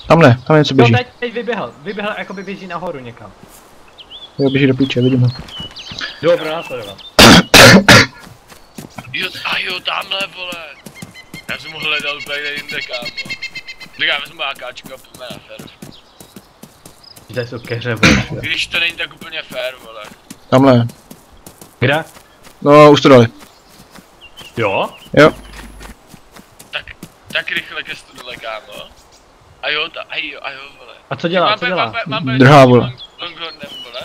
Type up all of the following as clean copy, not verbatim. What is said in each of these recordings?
Tam ne, tam něco běží. No teď vyběhl jako by běží nahoru někam. Jo, běží do píče, vidím ho. Dobro, následovat. Jo, tamhle, vole. Já jsem ho hledal úplně jinde, kámo. Tak já vezmu AKčko a půjdeme na fér. Tady jsou keře, vole. Když to není tak úplně fér, vole. Tamhle. Kde? No, už to dali. Jo? Jo. Tak rychle ke studule, kámo. A jo, vole. A co dělá, co dělá? Mám Druhá, vole. Longhornem, vole.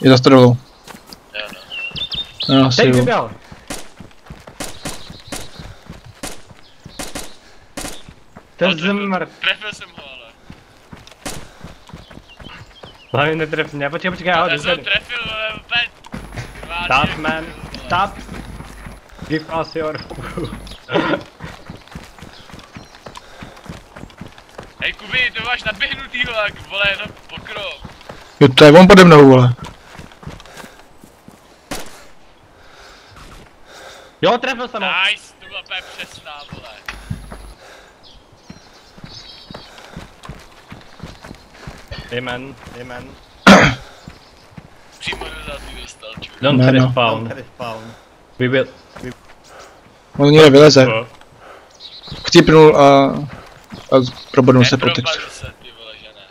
Je za stodolou. Jo, no. No, asi Teď jo. vyběhl. To je zmrt. Trefil jsem ho, ale. Hlavně netref mě, počkej, já ho Já jsem ho dozvedu. trefil, vole, opět. Stop, man. Stop. Give us your... Hej, Kuby, to máš naběhnutý vlak, vole, jenom pokrok. Jo, to je on pode mnou, vole. Jo, trefil jsem ho. Nice, to byla úplně přesná, vole. Amen. Přímo do zádí dostal, čuj. Don't Ne, no. respawn. We will... On někde vyleze. Chcípnul a probodnul se po Nepropadl textu. se, ty vole, že ne.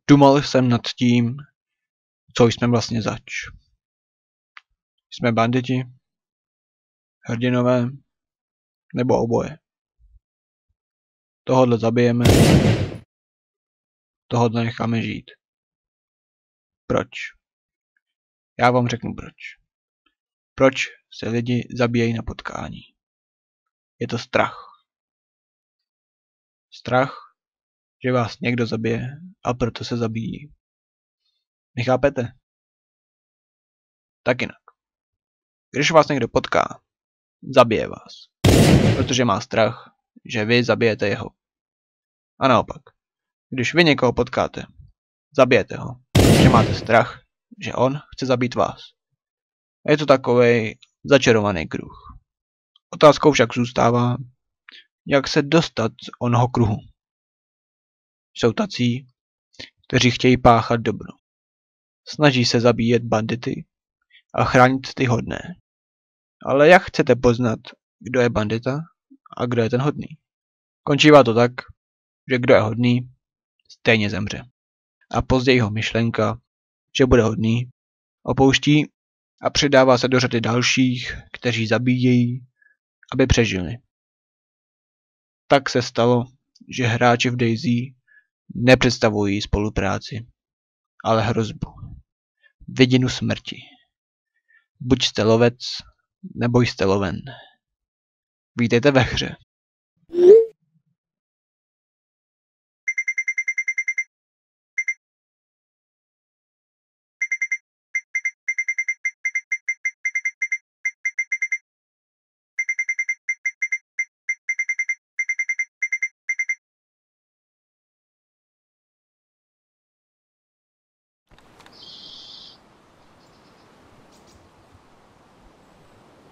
Dumal jsem nad tím, co jsme vlastně zač. Jsme banditi, hrdinové, nebo oboje. Tohodle zabijeme, tohodle necháme žít. Proč? Já vám řeknu proč. Proč se lidi zabíjejí na potkání? Je to strach. Strach, že vás někdo zabije a proto se zabíjí. Nechápete? Tak jinak. Když vás někdo potká, zabije vás. Protože má strach, že vy zabijete jeho. A naopak. Když vy někoho potkáte, zabijete ho. Že máte strach, že on chce zabít vás. Je to takovej začarovaný kruh. Otázkou však zůstává, jak se dostat z onoho kruhu. Jsou tací, kteří chtějí páchat dobro. Snaží se zabíjet bandity a chránit ty hodné. Ale jak chcete poznat, kdo je bandita a kdo je ten hodný? Končívá to tak, že kdo je hodný, stejně zemře. A později ho myšlenka, že bude hodný, opouští a přidává se do řady dalších, kteří zabíjejí, aby přežili. Tak se stalo, že hráči v DayZ nepředstavují spolupráci, ale hrozbu. Vidinu smrti. Buď jste lovec, nebo jste loven. Vítejte ve hře.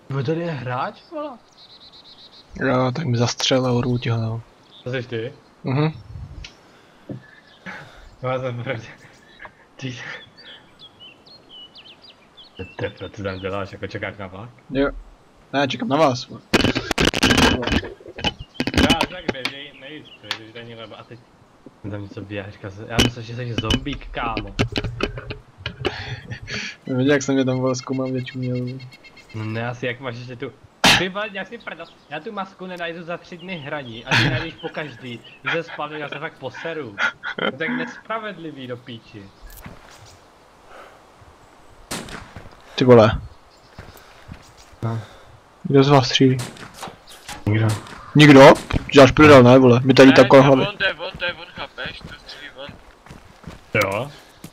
Kdo tady je hráč, vole? Jo, tak mi zastřel a urvu ti hlavu. To jsi ty? Mhm. No já jsem pravdě. Ty... Tepe, co tam děláš, jako čekáš na vlak? Jo. Ne, čekám na vás. Já tak běžej, nejistý, že tady někdo, a teď... Tam něco běhá, říká se, já myslím, že jsi zombík, kámo. Viděl, jak jsem mě tam vole zkoumal většiu měl. No ne, asi jak máš ještě tu... Ty vole, jak si prdel, já tu masku nenajdu za 3 dny hraní a ty najdeš po každý. Když se spavnu, já se fakt poseru. To tak nespravedlivý do píči. Ty vole. No. Kdo z vás střílí? Nikdo. Nikdo? Děláš prdel, ne vole? My tady tak kolem hlavy. To je on, chápeš? To střílí on. Jo?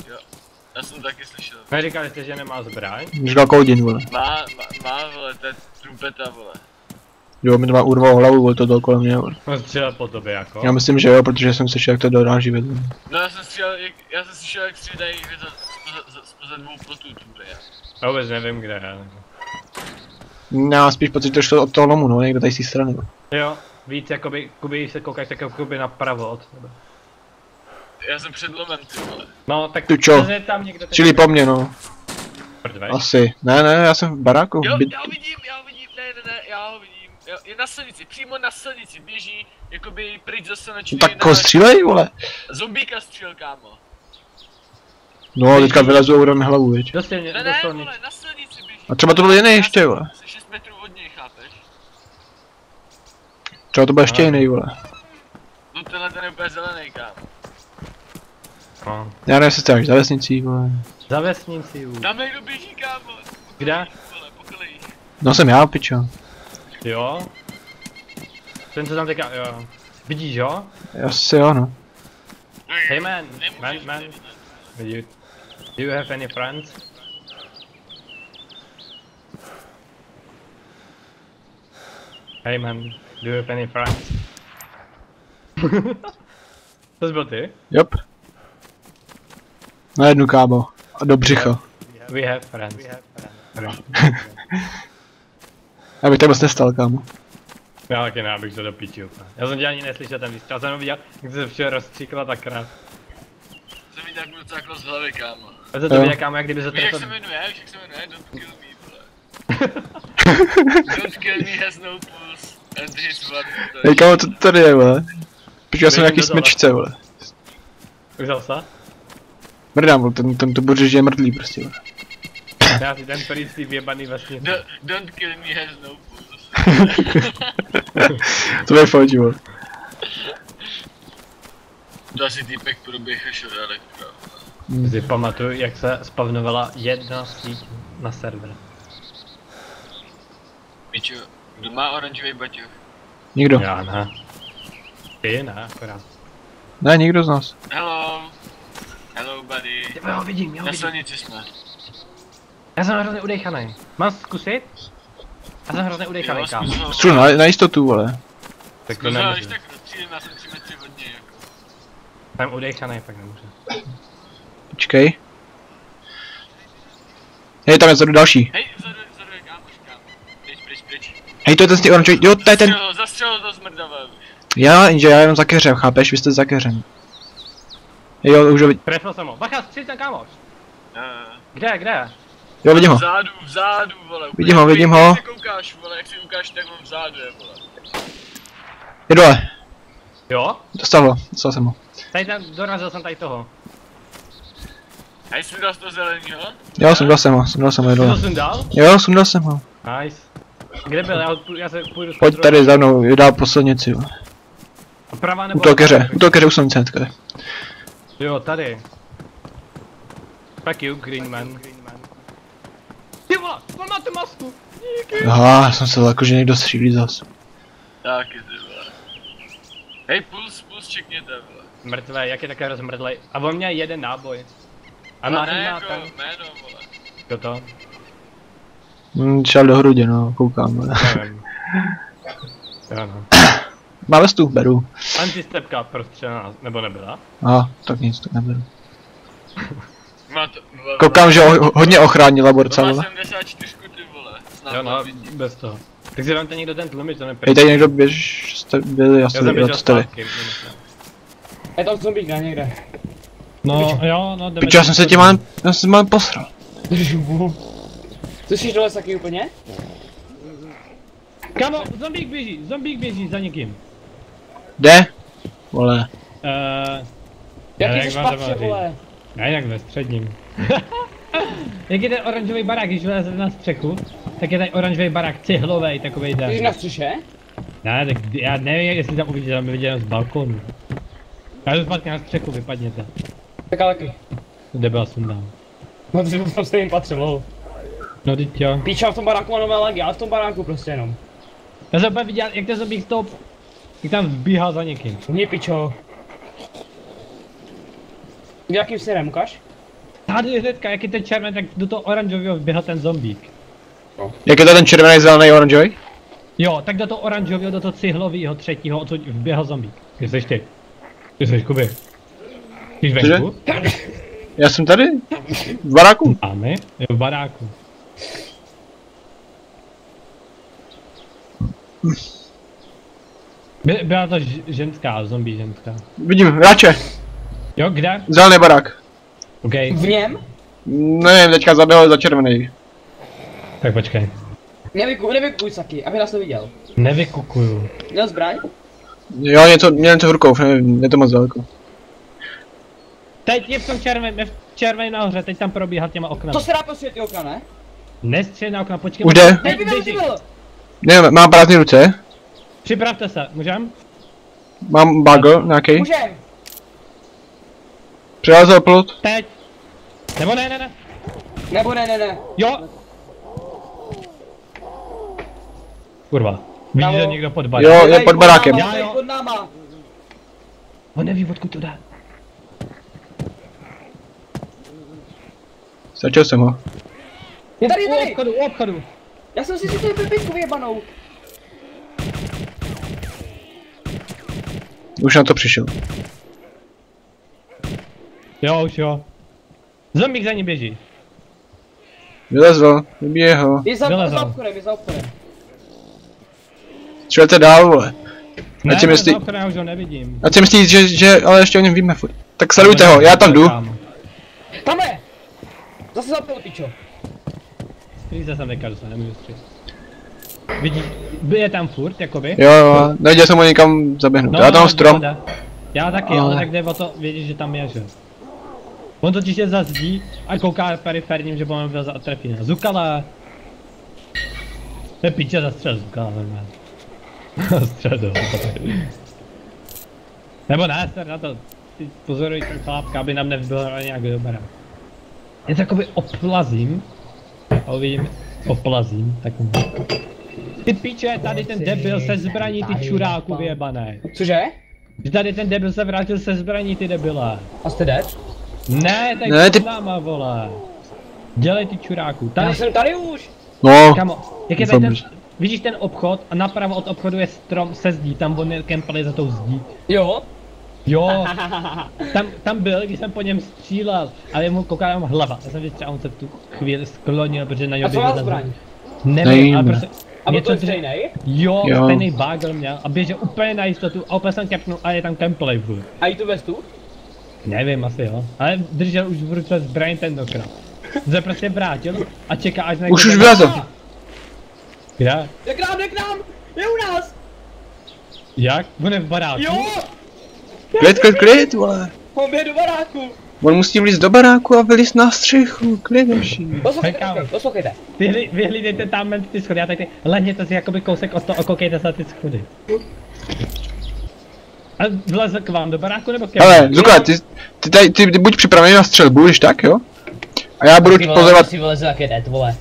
Jo. Já jsem taky slyšel. Neříkali jste, že nemá zbraň? Říkal Koudin, vole. Má, vole, to je trumpeta, vole. Jo, mi to má urval hlavu, vole, to dal kolem mě, vole. On střílel po tobě jako? Já myslím, že jo, protože jsem slyšel, jak to doráží vedle. No já jsem slyšel, jak střídají spoza 2 plotů, tu, Já vůbec nevím kde je. Já mám spíš pocit, že to šlo od toho lomu, no, někdo tady z té strany. Jo, víc jakoby, když se koukáš tak jakoby napravo od tebe. Já jsem před lomem, ty vole. No, tak Tu čo? je tam někde... Čili po mně, no. Mrtvej. Asi. Ne, já jsem v baráku. Jo, já ho vidím, ne, já ho vidím. Je na silnici, přímo na silnici, běží, jakoby pryč ze silničky. Tak ho střílej, vole. Zombíka stříl, kámo. No, teďka vylezu a udám hlavu, viď. Do silnice. Ne, vole, na silnici běží. A třeba to byl jiný ještě, vole. Jsi 6 metrů od něj, chápeš? Třeba to byl ještě jiný, vole. No tenhle ten je úplně zelený, kámo. No. Já nevím, jestli jste až za vesnicí, vole. Za vesnici, Tam někdo běží, kámo. Kde? Vole, po kolejích. No jsem já, pičo. Jo. Ten co tam teďka, jo. Vidíš, jo? Asi jo, no. Hey man, Nemůžeš man. vidět. Do you have any friends? Hey man, do you have any friends? To jsi byl ty? Jop. Na jednu, kámo. A do břicha. We have friends. Já bych tak moc nestal, kámo. Já taky ne, abych se do píči úplně. Já jsem tě ani neslyšel ten výstřel, já jsem jenom viděl, jak se včera rozstříkla ta krev. Jsem viděl jak mu cáklo z hlavy, kámo. Já jsem to viděl, kámo, jak kdyby se Víš jak trefil... se jmenuje, Don't kill me, vole. Don't kill me has no pulse. And this is what... Hej, kámo, co to tady je, vole? Počkej, já jsem nějaký smečce, vole. Uzal se? Mrdám, vole, ten to bude, že je mrtvý prostě, vole. Já si ten prý vyjebaný vlastně. Don't kill me has no pulse. To je fajn, vole. To asi týpek proběh šel elektro. Si pamatuju, jak se spavnovala jedna síť na server. Pičo, kdo má oranžový baťoch? Nikdo. Já ne. Ty ne, akorát. Ne, nikdo z nás. Hello. Hello, buddy. Já ho vidím, já ho Na vidím. silnici jsme. Já jsem hrozně udechaný. Mám zkusit? Já jsem hrozně udechaný, Jo, kámo. zkus ho. Střel na jistotu, vole. Tak to Zkus ho, když nemůžu. tak rozstřílím, já jsem 3 metry od něj, jako. Jsem udechaný, tak nemůžu. Počkej. Hej, tam je vzadu další. Hej, vzadu je kámoš, kámo. Pryč. Hej, to je ten z těch oranžový. Jo, to je ten. Zastřelil to zmrdavé. Já, jenže já jenom za keřem, chápeš? Vy jste za keřem. Hej, jo, už ho vidím. Trefil jsem ho. Bacha, střel ten kámoš. Kde? Jo, vidím ho. Vzadu, vole. Vidím ho. Jak se koukáš, vole, jak si koukáš, tak on vzadu je, vole. Je dole. Jo? Dostal jsem ho. Tady ten, dorazil jsem tady toho. Hej, jsi dal z toho zelenýho? Jo, sundal jsem ho, je Ty dole. to jsem dal? Jo, sundal jsem ho. Nice. Kde byl? Já se půjdu Pojď tady za mnou, je dál po silnici, jo. Pravá nebo U toho keře u silnice hnedka. Jo, tady. Fuck you, green man. Ty vole, on má tu masku. Díky. Aha, já jsem se jako, že někdo střílí zas. Taky ty vole. Hej, puls čekněte, vole. Mrtvé, jak je také rozmrdlej. A on měl jeden náboj. A No má ne, má jako ten. jméno, vole. Kdo to? Šel do hrudě, no, koukám. Nevím. Jo no. Má vestu, beru. Antistepka prostřelená, nebo nebyla? Aha, tak nic, tak neberu. Má to, vole, Koukám, že hodně ochránila borca, má vole. 74 ty vole. Snad Jo to no, vidí. bez toho. Tak si vemte někdo ten tlumič, to Hej, nepřijde. tady někdo běž, jste byli, já Já jsem jste běžel jste. zpátky. Je tam zombík, ne, někde. No jo, no jdeme. Pičo, já jsem mám posral. Slyšíš dole taky úplně? Kamo, zombík běží za někým. Jde? Vole. Jaký jak jsi vám to patře, mám vole? Ne, jak ve středním. Jak je ten oranžový barák, když vyleze na střechu, tak je tady oranžový barák cihlovej, takovej Ty jsi den. na střeše? Ne, tak já nevím, jestli tam uvidíte, tam by viděl z balkonu. Já jdu zpátky na střechu, vypadněte. Tak ale taky. Kde byla sundal? No to jsem se jim patřil, lol. No teď jo. Píča v tom baráku má nové legy, ale v tom baráku prostě jenom. Já jsem úplně viděl, jak ten zombík stop, jak tam vbíhal za někým. Mě pičo. Jakým směrem, ukaž? Tady hnedka, jak je ten červený, tak do toho oranžového vběhl ten zombík. Jak je to ten červený, zelený, oranžový? Jo, tak do toho oranžového, do toho cihlového třetího, odsud vběhl zombík. Kde jsi ty? Kde jsi, Kuby? Jsi venku? Já jsem tady? V baráku. Máme? Jo, v baráku. Byla to ženská, zombie ženská. Vidím, hráče. Jo, kde? Zelený barák. OK, V něm? Nevím, teďka zaběhl za červený. tak počkej. Nevykuj Saki, aby nás to viděl. Nevykukuju. Měl zbraň? Jo, měl něco v rukou, nevím, je to moc daleko. Teď je v tom červeném nahoře, teď tam probíhat těma oknama. To se dá posvět ty okna, ne? Nestřel na okna, počkej. Už jde? Teď Běží. byl! Nevím, mám prázdný ruce. Připravte se, můžem? Mám bagel nějaký. Můžem! Přelezl plot. Teď. Nebo ne. Nebo ne. Jo. Kurva. Vidíš, že někdo pod barem. Jo, je pod barákem. Já, jo. Pod náma. On neví, odkud to jde. Stačil jsem ho. Je tady, U obchodu. Já jsem si tu pipinku vyjebanou. Už na to přišel. Jo, už jo. Zombík za ní běží. Vylezl, vybije ho. Je za Vylezl. obchodem. Střelte dál, vole. Ne, Ať si myslí, za obchodem já už ho nevidím. ať si myslí, že ale ještě o něm víme furt. Tak sledujte ho, já tam jdu. Tam je! Zase zapil, pičo. Skrýze jsem nekažu se, nemůžu střílet. Vidíš, je tam furt, jakoby. Jo, neviděl jsem ho někam zaběhnout. Já tam mám strom. jde. Já taky, ale tak jde o to, vidíš, že tam je, že? On totiž je za zdí a kouká periferním, že budeme byl za trefí. Zukala! To je piče zastřel Zukala, normálně. Zastřel do Nebo ne, ser na to. Ty pozoruj ten chlápka, aby nám nevybyl nějak dobrá. Já to jakoby oplazím. A uvidím, oplazím, tak. Ty piče, tady ten debil se zbraní, ty čuráku vyjebané. Cože? Že tady ten debil se vrátil se zbraní, ty debile. A jste dead? Ne, tak Ne, ty- pod náma, vole. Dělej ty čuráku. Já Tady, jsem tady už! No, kamo, jak je tady ten, vidíš ten obchod a napravo od obchodu je strom se zdí, tam on je kempali za tou zdí. Jo? Jo, tam byl, když jsem po něm střílel, ale jemu kouká jenom hlava. Já jsem vystřelil, on se tu chvíli sklonil, protože na něj A co má zbraň? Nevím, Nevím. ale prostě... A byl to něco stejnej? Jo, Jo. stejný bagel měl a běžel úplně na jistotu a opět jsem kepnul a je tam gameplay furt. A jí tu vestu? Nevím, asi jo, ale držel už v ruce zbraň tentokrát. Se prostě vrátil a čeká až na... už vylezl. Kde? Je k nám! Je u nás! Jak? On je v baráku? Jo! Klid, vole. On běh do baráku! On musí vlízt do baráku a vylízt na střechu, klid všichni. Poslouchejte. Vyhlídejte tam ty schody, já tak ty lehněte si jakoby kousek od toho a koukejte se na ty schody. A vlezl k vám do baráku nebo ke mně? Ale, Zuka, ty buď připravený na střelbu, když tak, jo? A já budu pozorovat, Si vyleze jak je dead, vole.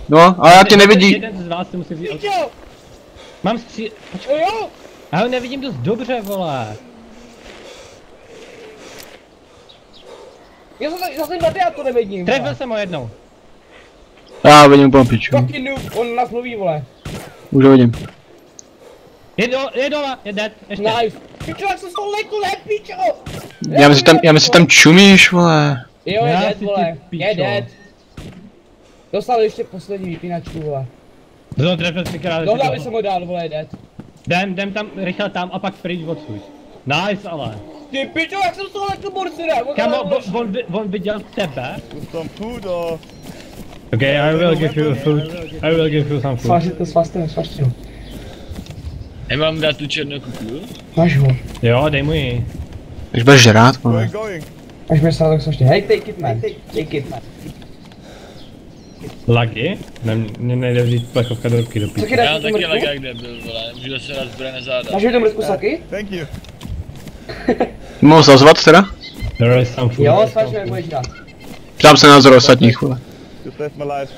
no, ale já tě nevidí. Jeden z vás si musí vzít... Pičo! Mám počkej, Jo! já ho nevidím dost dobře, vole. Já jsem tady, já to nevidím. Trefil jsem ho jednou. Já vidím úplnou piču. Fucking noob, on nás mluví, vole. Už ho vidím. Je dole, je dead, ještě. Nice. Pičo, jak jsem z toho lekl, ne, pičo! Já myslím, tam čumíš, vole. Jo, je Já dead, si ty vole. pičo. Je dead. Dostal ještě poslední vypínačku, vole. Znovu trefil 3krát. Do hlavy jsem ho dal, vole, je dead. Jdem tam, rychle tam a pak pryč odsud. Nice, ale. Ty pičo, jak jsem z toho lekl borcina? Kamo, on viděl tebe. Some food or Okay, I will give you food. I will give you some food. Svařit to, svařte to. Nemám dát tu černou kuku? Máš ho. Jo, dej mu ji. Když budeš žrát, vole. going? Až mi stále tak svařte. Hej, take it, man. Take it, man. Lagy? Mně nejde vzít plechovka do ruky do Co píče. chytáš Já tu taky mrtku? lega jak nebyl, vole, můžu zase dát zbraň na záda. Máš tu mrtku, Saky? Thank you. Mohl zazvat teda? There is some food. Jo, svařme, jak budeš dát. Ptám se názor ostatních, vole. You saved my life.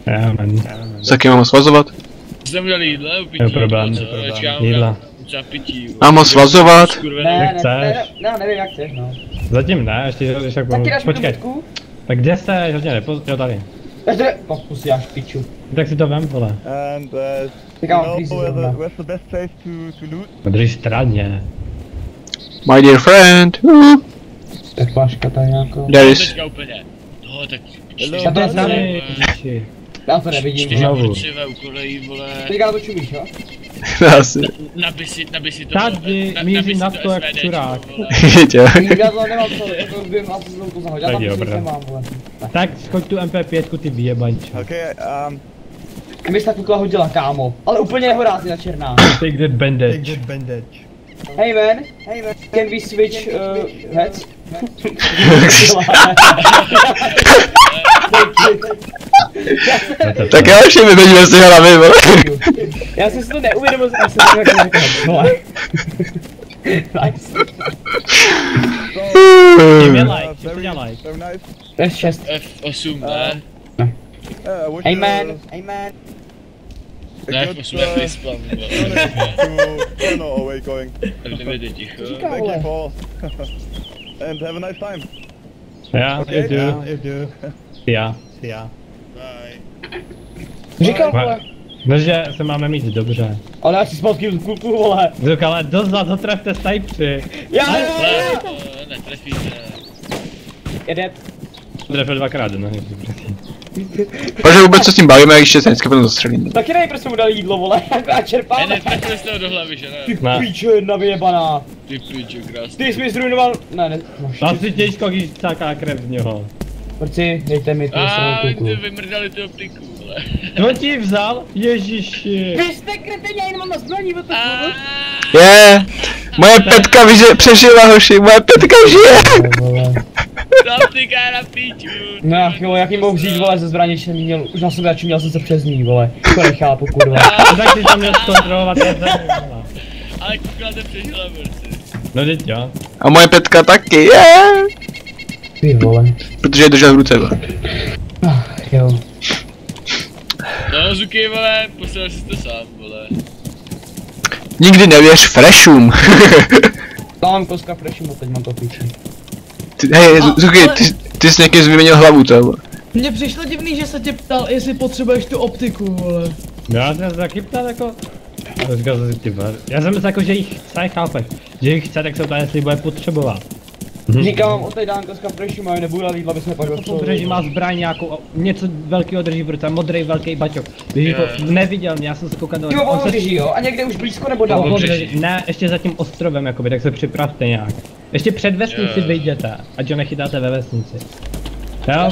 Yeah, man. Taky mám ho svazovat? Jsem udělal jídle, upití, Jo, problém, co? problém. Čekám Jídla. na třeba pití, vole. Mám ho svazovat? Skurvený. Ne, chceš? ne, nevím jak chceš, no. Zatím ne, ještě když tak Taky dáš mi tu počkej. mrtku? Tak kde jste? Hodně jo tady. Takže, pokus já špiču. Tak si to vem, vole. And Tak you mám know freezer where's zrovna. the best place to loot? Na druhé straně. My dear friend. Tak flaška tady nějakou. There Mám is. teďka úplně Tak Hello. Já to Tady, neznamená. ježiši. Já to nevidím. čtyři Znovu. mrtřivé úkolejí, vole. Teďka na to čumíš, jo? Asi. Nabij si to. Tady míří na to jak SVDčko, čurák. vole. Viděl. Já to nemám co, jako vím, asi znovu to zahodit. Já Tak tam jo, nic brdo. nemám, vole. Tak schoď tu MP5, ty vyjebanče. Okay, A mi se ta kukla hodila, kámo. Ale úplně nehorázně na černá. Take that bandage. Hey man, can we switch heads? Tak já už vybeďme si hlavy, vole. Já jsem si to neuvědomil, že jsem to jako řekl. Nice. Dej mi like, dej mi like. very nice. To je 6. F8, ne? I wish Hey you man, hey man. a Ne, good, F8 je facepalm, vole. to no away going. F9 je ticho. Říká, Thank vole. you, Paul. And have a nice time. Já, Okay? jdu. Já. Říkal, vole. No, že se máme mít dobře. Ale já si zpátky v kuku, vole. Zuk, ale dozad ho trefte snajpři. Já, Netrefíte. Jede. Trefil dvakrát, no. Protože vůbec co s tím bavíme, když se vždycky potom zastřelím. Taky nevím, proč jsme mu dali jídlo, vole. A čerpáme. Netrefili jste ho do hlavy, že ne? Ty Ne. pičo, jedna vyjebaná. Ty pičo, krásný. Ty jsi mi zrujnoval. Ne, Asi těžko, když cáká krev z něho. Porci, dejte mi tu stranou kuku. Ty vymrdali tu optiku, vole. Kdo ti vzal? Ježiši. Vy jste kreteně, já jenom mám na zbraní, bo to Je, moje petka přežila, hoši, moje petka žije. Zaptyká na píču. No ach jo, jak jim mohu vzít, vole, ze zbraně, že měl, už na sobě radši měl jsem se přes ní, vole. To nechápu, kurva. Tak si to měl zkontrolovat, jak zajímavá. Ale kukla to přežila, borci. No teď jo. A moje petka taky, je. Ty vole. Protože je držel v ruce, vole. Ach jo. No, Zuky, vole, posral jsi to sám, vole. Nikdy nevěř freshům. Dám koska frešimu, teď mám to píči. Hej, Zuky, ty jsi někým vyměnil hlavu, co? Vole? Mně přišlo divný, že se tě ptal, jestli potřebuješ tu optiku, vole. Já jsem se taky ptal jako... A říkal jsem si, ty vole. Já jsem myslel jako, že jich chce, chápeš. Že jich chce, tak se ptá, jestli bude potřebovat. Říkám vám, odteď dám koska frešimu a nebudu dát jídlo, aby jsme pak Po pobřeží má zbraň nějakou, něco velkého drží v ruce, modrý velký baťok. Víš, jako neviděl mě, já jsem se koukal Ty ho on se pobřeží, jo? A někde už blízko nebo po dál? pobřeží, ne, ještě za tím ostrovem, jakoby, tak se připravte nějak. Ještě před vesnici vyjděte, ať ho nechytáte ve vesnici. Já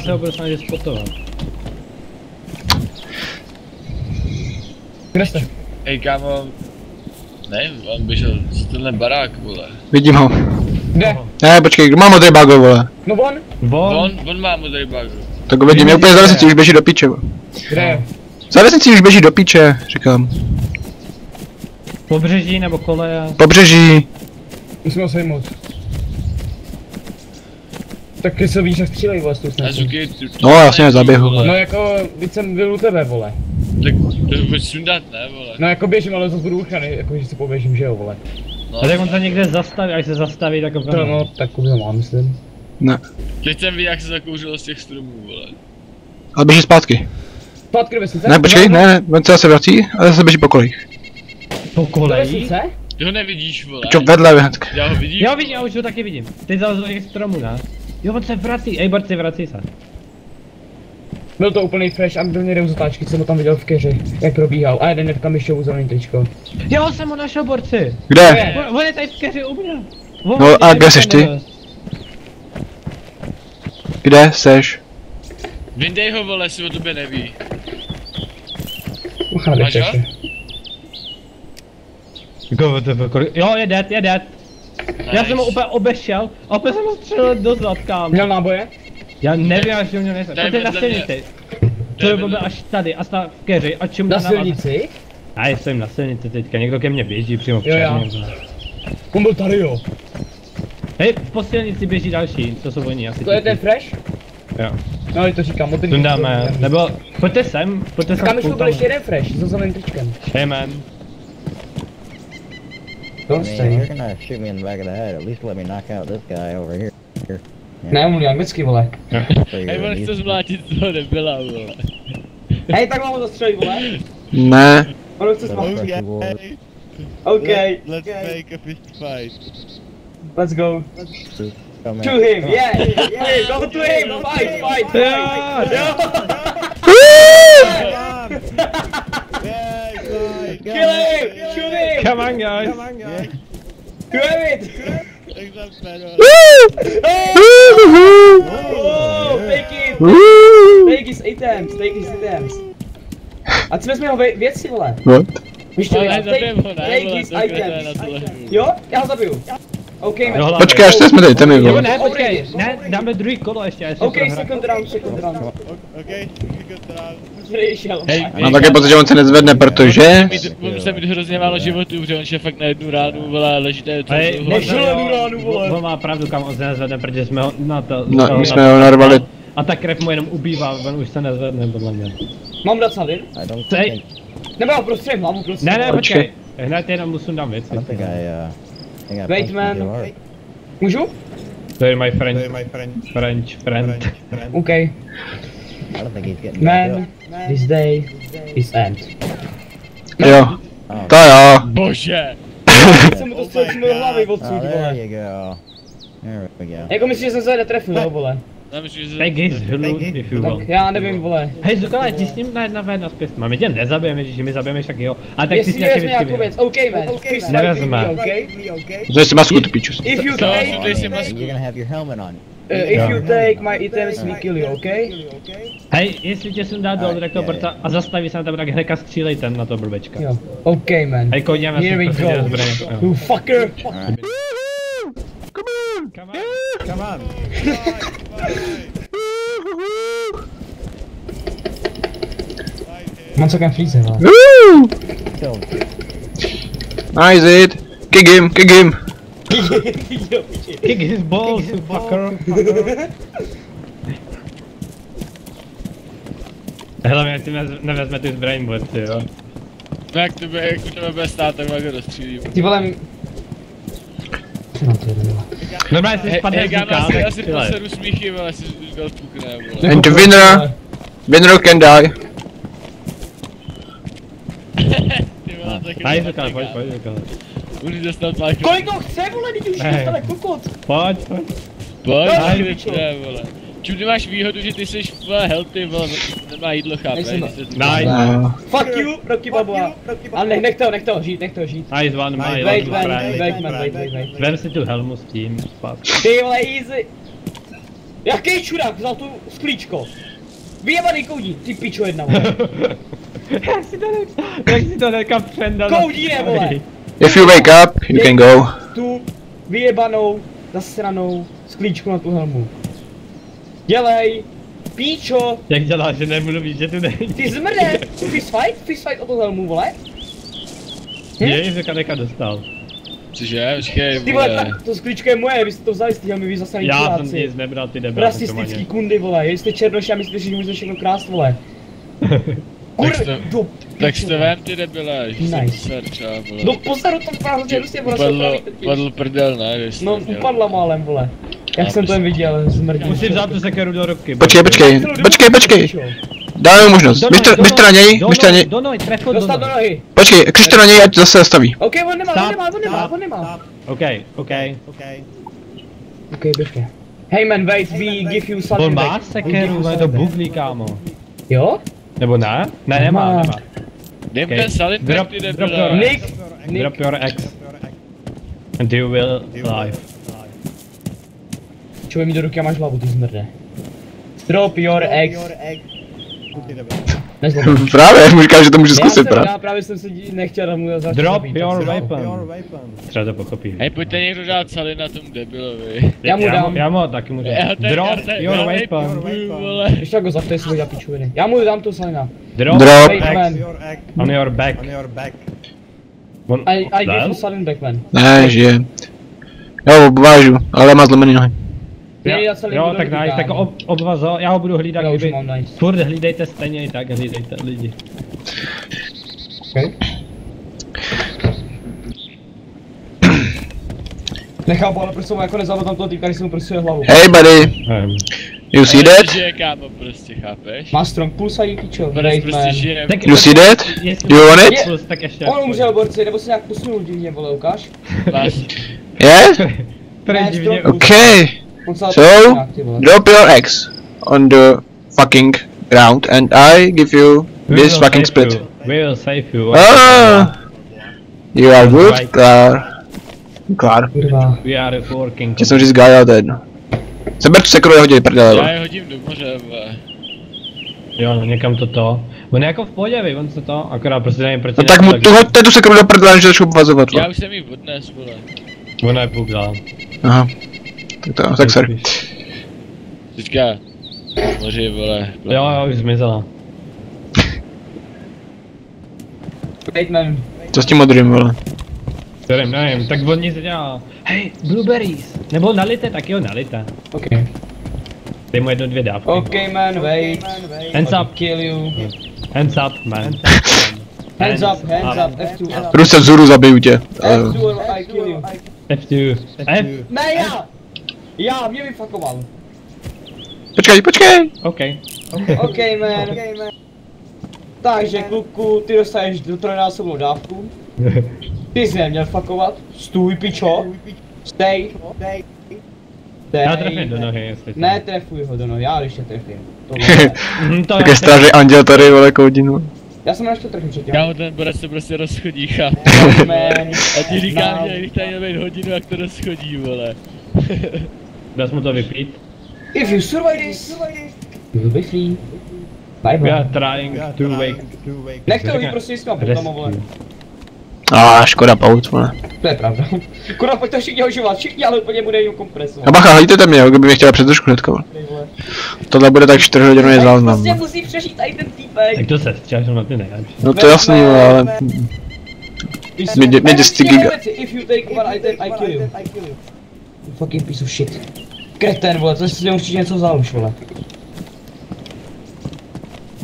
se ho budu snažit spotovat. Kde jste? Hej, kámo. Nevím, on běžel z tenhle barák, vole. Vidím ho. Kde? Ne, počkej, kdo má modrý bago, vole? No on? On má modrý bug. Tak ho vidím, je úplně za vesnicí, už běží do piče, vole. Kde? Za vesnicí už běží do piče, říkám. Pobřeží nebo koleje? Pobřeží. Musíme ho sejmout. Tak se víš, jak střílej, vole, s tou A snadou. Zuky, No, jasně, zaběhu. No jako, teď jsem byl u tebe, vole. Tak to pojď sundat, ne, vole. No jako běžím, ale zase budu uchany, jako že si poběžím, že jo, vole. No, A tak on se někde zastaví, až se zastaví, tak To opravdu. no, tak už to mám, myslím. Ne, teď jsem viděl, jak se zakouřilo z těch stromů, vole. ale běží zpátky. Zpátky do vesnice? Ne, počkej, ne, on se zase vrací, ale zase běží po kolejích. Po Do koleji? vesnice? Ty ho nevidíš, vole. Čo, vedle, hnedka. Já ho vidím. Já vidím, já už ho taky vidím. Teď zalezl do těch stromů, ne? Jo, on se vrací, ej borci, vrací se. Byl to úplný fresh a byl někde u zatáčky, jsem ho tam viděl v keři, jak probíhal. A jeden jdem ještě zelený tričko. Jo, jsem ho našel, borci. Kde? On je tady v keři u mě. No, a kde seš ty? Kde seš? Vyndej ho, vole, si o tobě neví. Ucháde Máš ho? ještě. Jo, je dead, je dead. Já jsem ho úplně obešel a opět jsem ho střelil do zad, kam. Měl náboje? Já nevím, až ho měl nejsem. To je Pojďte na vedle mě. silnici. To je To byl vedle. až tady, až v keři, a čím Na silnici? A jsem na silnici teďka, někdo ke mně běží přímo v Jo, já. černě. On byl tady, jo. Hej, po silnici běží další, to jsou oni asi. To je ti. ten fresh? Jo. No, to říkám, o ten... Sundáme, nebo pojďte sem Kam ještě byl spolu ještě jeden fresh, se zeleným tričkem. Hey man. To I mean, stejně. you're gonna shoot me in the back of the head. At least let me knock out this guy over here. Ne, on mluví anglicky, vole. So Hej, you're on chce zmlátit toho nebyla, vole. Hej, tak mám ho zastřelit, vole. Ne. On chce Well, smát. okay. Okay. Let's make a fist fight. Let's go. Come To here. him, yeah! Hey, go to him! Fight, fight, fight! Yeah. Yeah, guys. Kill him! Shoot him! Come on, guys. Come on, guys. Grab it! Exakt später. Oh, take it! Take his items, take his items. A co jsme ho věci, vole? What? Víš to, Ale já zabijem ho, ne? take Vole, his to je na items. tohle. Jo? Já ho zabiju. OK, Do man. hlavy. Počkej, až jsme tady, ten je Nebo vole. ne, počkej, ne, dáme druhý kolo ještě, až se OK, prohraje. second round. Okay, good round. Vyšel. Hej, Mám také pocit, že on se nezvedne, protože... On se mi hrozně málo životů, protože on šel fakt na jednu ránu, vole, leží tady to. Hej, Nešel ránu, vole. on má pravdu, kam on se nezvedne, protože jsme ho na to... No, my jsme ho narvali. A ta krev mu jenom ubývá, on už se nezvedne, podle mě. Mám dát sadin? I don't Hej, think. Nebo já prostřím hlavu, prostřím. ne, Počkej. počkej, hned jenom mu sundám věci. I don't think think I Wait, punched man. him too hard. Můžu? To je my friend, French friend. OK. I don't think he's getting back Man, up. this day is end. Jo, Oh, to jo. Bože! Jsem mu to střelil do hlavy odsud, oh, there vole. you go. There we go. Jako myslíš, že jsem se netrefil, jo, vole? Já myslím, že... Take his hood if you will. Tak já nevím, vole. Hej, Zukala, ti s ním na jedna v pěst. My tě nezabijeme, že my zabijeme však jo. A tak ty Jestli si nějaký vezme nějakou vždycky věc, OK, man. Please fight with me, Nevezme. OK? Zde si masku, tu pičus. If you Co? take, Dej si You're masku. gonna have your helmet on. if you take my items, we kill you, OK? Hej, jestli tě jsem dá do rektoporta a zastaví se na tebe, tak hnedka střílej ten na to blbečka. Jo. OK, man. Hej, koněme Here we si go. prostě zbraně. You fucker! Alright. Come on. Mám celkem flíze, vole. Woo! Killed. Nice it. Kick him, kick him. Kick his balls, you fucker. Hlavně, jak si nevezme ty zbraň, boss, jo. No jak to bude, jak u tebe bude stát, tak ho dostřílím. Ty vole... Co mám ty vole? Normálně si spadne z Gáno, duka, asi tak přilej. poseru smíchy, vole, si dal pukne, vole. And the winner can die. Ty vole, tak Hej, Zukala, pojď, Zukala. Už dostal plášku. Kolik to chce, vole, teď už Hej. dostane kokot. Pojď. Pojď, Hej, krične, vole. Čím ty máš výhodu, že ty jsi, vole, healthy, vole, nemá jídlo, chápeš? Nejsem- Nice. Fuck you, Rocky Balboa. Ale nech toho žít, Nice one, my Wait, little man, friend. wait. Vem si tu helmu s tím, spas. Ty vole, easy. Jaký čurák vzal tu sklíčko? Vyjebaný koudí, ty pičo jedna, vole. Jak si to nechám přendat? Koudí, ne, vole. If you wake up, you can go. Tu vyjebanou, zasranou sklíčku na tu helmu. Dělej, píčo, Jak děláš, že nemluvíš, že tu není? ty zmrde. Fist fight o tu helmu, vole. Jej, že Kadeka dostal. Cože, počkej, Ty vole, vole. to sklíčko je moje, vy jste to vzali z té helmy, vy zasraný Já jsem čuráci. nic nebral, ty nebral. Rasistický kundy, vole, jste černoši a myslíte, že můžete všechno krást, vole. Tak si to vem, ty debile, že jsem Nice. serča, vole. No pozor, to právě prostě Upadl prdel, ne, když jsi No, to měl. upadla málem, vole. Jak jsem to jen viděl, zmrdí. Musím vzát tu sekeru do ruky. Počkej. Dáme mu možnost. Běžte na něj, běžte na něj. Do nohy, tref ho do Dostat do nohy. nohy. Počkej, křičte na něj, ať zase zastaví. OK, on nemá. OK. OK, běžte. Hey man, wait, we give you something On má back. sekeru, on je to buglí, kámo. Jo? Nebo ne? Ne, nemá. Jdem Okay. ten salin, Drop- ty drop debile. your- Nick. Drop your ex. And you will live. Čo mi do ruky a máš hlavu, ty zmrde. Drop your eggs. Nezlob. Právě, mu říkám, že to můžu zkusit právě. Já právě jsem se nechtěl mu začít Drop zabít, your tak jsem- weapon. Třeba to pochopí. Hej, pojďte někdo dát salin na tom debilovi. Já mu dám. Já mu taky můžu. Drop your weapon. Vole. Ještě tak ho zaptej si za pičoviny. Já mu dám tu salina. Drop Drop. Wait man, on your back. On, I give you salin back man. Ne, žije. Jo, vážu, ale má zlomený nohy. Já celý Jo, budu tak ruky, nice, tak kámo. obvazo, já ho budu hlídat, Já už kdyby... mám nice. Furt hlídejte stejně i tak, hlídejte lidi. Okay. Nechápu, ale proč jsem mu jako nezavil tam toho týka, když jsem mu prostě hlavu. Hey buddy, you see that? Žije, kámo, prostě, chápeš? Má strong pulse a pičo. Borec Great prostě man. žije. Tak- You see that? Do you want it? Plus, tak ještě. On umřel, borci, nebo se nějak posunul divně, vole, ukáž? Vás. Yeah? Prej Ne, divně. strop- Okay. So, drop your eggs on the fucking ground and I give you this fucking split. We will save you. Ah! You are good, Klar. Kurva. We are working. Chtěl jsem říct Gaia, ale to je jedno. Seber tu sekru a hodí prdele. Já je hodím do moře, vole. Jo, no někam to. On je jako v pohodě, vy, on se to, akorát prostě nevím proč. No tak mu tu hoďte tu sekru do prdele, než začnu obvazovat. Já už jsem jí odnes, vole. Ona je půl dál. Aha. Tak sorry. Teďka. Moři, vole. Jo, už zmizela. Bateman. Co s tím modrým, vole? Kterým, nevím, tak on nic dělá. Hej, blueberries. Nebo nalité, tak jo, nalité. OK. Dej mu 1-2 dávky. OK man, wait. Hands I'll up. kill you. Hands up, man. Hands up, F2. Jdu se vzhůru, zabiju tě. F2 or I kill you. F2. F. Ne, já! Já, mě vyfakoval. Počkej! OK. OK man. Takže kluku, ty dostaneš trojnásobnou dávku. Ty jsi neměl fakovat. Stůj, pičo. Stej. Já trefím do nohy, jestli to. Ne, trefuj ho do nohy, já když tě trefím. To Tak je stražný anděl tady, vole, koudinu. Já jsem ještě trefím předtím. Kámo, ten borec se prostě rozchodí, chápu. Man. A ti říkám, že když tady nebejt hodinu, jak to rozchodí, vole. Dá mu to vypít. If you survive this, you will be free. Bye We are bye. trying to wake. Nech to jít prostě s tam, vole. Škoda paut, vole. To je pravda. Kurva, pojď to všichni ožívat, všichni, ale úplně bude jenom kompresovat. A bacha, hejte mě, kdyby mě chtěla před trošku hnedka, vole. Tohle bude tak 4 hodinový záznam. Prostě musí přežít tady ten týpek. Tak to se střáš na ty nejlepší. No to jasný, vole, ale... Mě děstí giga. If you take one item, I kill you. You fucking piece of shit. Kreten, vole, to si určitě něco vzal už, vole.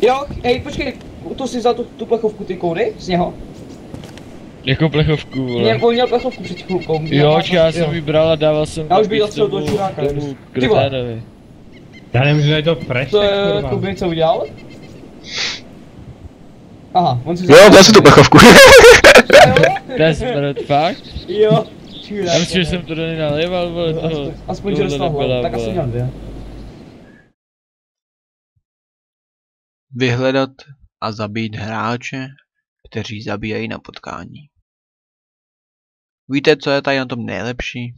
Jo, hej, počkej, to si vzal tu plechovku, ty koudy z něho? Jako plechovku, vole. On měl plechovku před chvilkou. Jo, já jsem vybral a dával jsem Já už bych napít dostal do čuráka. tomu Ty vole. kreténovi. Já nevím, že je to fresh, To je kurva. Kuby, co udělal? Aha, on si Jo, dal si tu plechovku. To je smrt, fakt? Jo, Já myslím, že jsem to do něj naléval, vole, toho. Aspoň, že dostal hlavu, tak asi měl 2. Vyhledat a zabít hráče, kteří zabíjají na potkání. Víte, co je tady na tom nejlepší?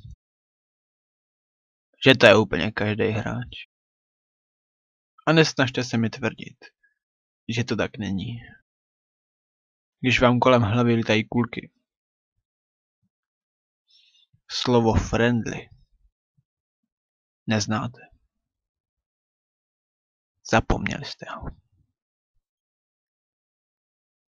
Že to je úplně každý hráč. A nesnažte se mi tvrdit, že to tak není. Když vám kolem hlavy lítají kulky. Slovo friendly neznáte. Zapomněli jste ho.